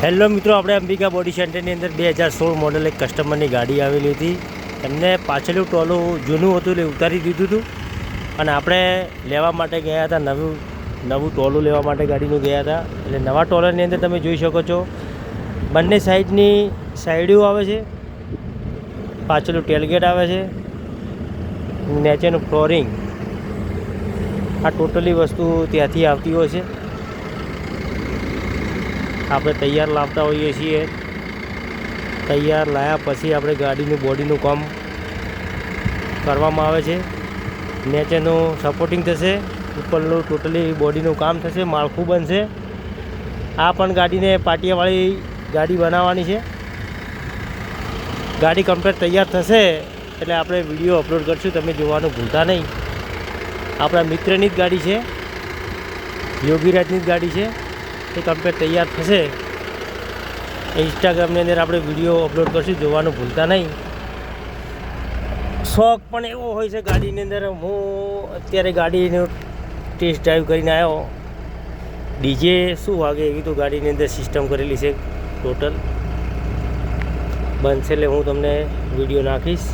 Hello મિત્રો, આપણે Ambika body સેન્ટરની અંદર 2016 મોડલ એક કસ્ટમરની ગાડી આવેલી હતી. એમને પાછળનું ટોલું જૂનું હતું એટલે ઉતારી દીધું હતું અને આપણે લેવા માટે ગયા હતા. નવું ટોલું લેવા માટે ગાડીનું ગયા હતા. એટલે નવા ટોલરની અંદર તમે જોઈ શકો છો બંને સાઈડની સાઈડો આવે છે, પાછળનું ટેલગેટ આવે છે, નીચેનું ફ્લોરિંગ. આ ટોટલી વસ્તુ ત્યાંથી આવતી હોય છે. આપણે તૈયાર લાવતા હોઈએ છીએ. તૈયાર લાવ્યા પછી આપણે ગાડીનું બોડીનું કામ કરવામાં આવે છે. નીચેનું સપોર્ટિંગ થશે, ઉપરનું ટોટલી બોડીનું કામ થશે, માળખું બનશે. આ પણ ગાડીને પાટિયાવાળી ગાડી બનાવવાની છે. ગાડી કમ્પ્લીટ તૈયાર થશે એટલે આપણે વિડીયો અપલોડ કરીશું, તમે જોવાનું ભૂલતા નહીં. આપણા મિત્રની જ ગાડી છે, યોગીરાજની જ ગાડી છે. એ કમ્પ્લીટ તૈયાર થશે ઇન્સ્ટાગ્રામની અંદર આપણે વિડીયો અપલોડ કરશું, જોવાનું ભૂલતા નહીં. શોખ પણ એવો હોય છે ગાડીની અંદર. હું અત્યારે ગાડીનો ટેસ્ટ ડ્રાઈવ કરીને આવ્યો. ડીજે શું વાગે એવી તો ગાડીની અંદર સિસ્ટમ કરેલી છે. ટોટલ બનશે એટલે હું તમને વિડીયો નાખીશ.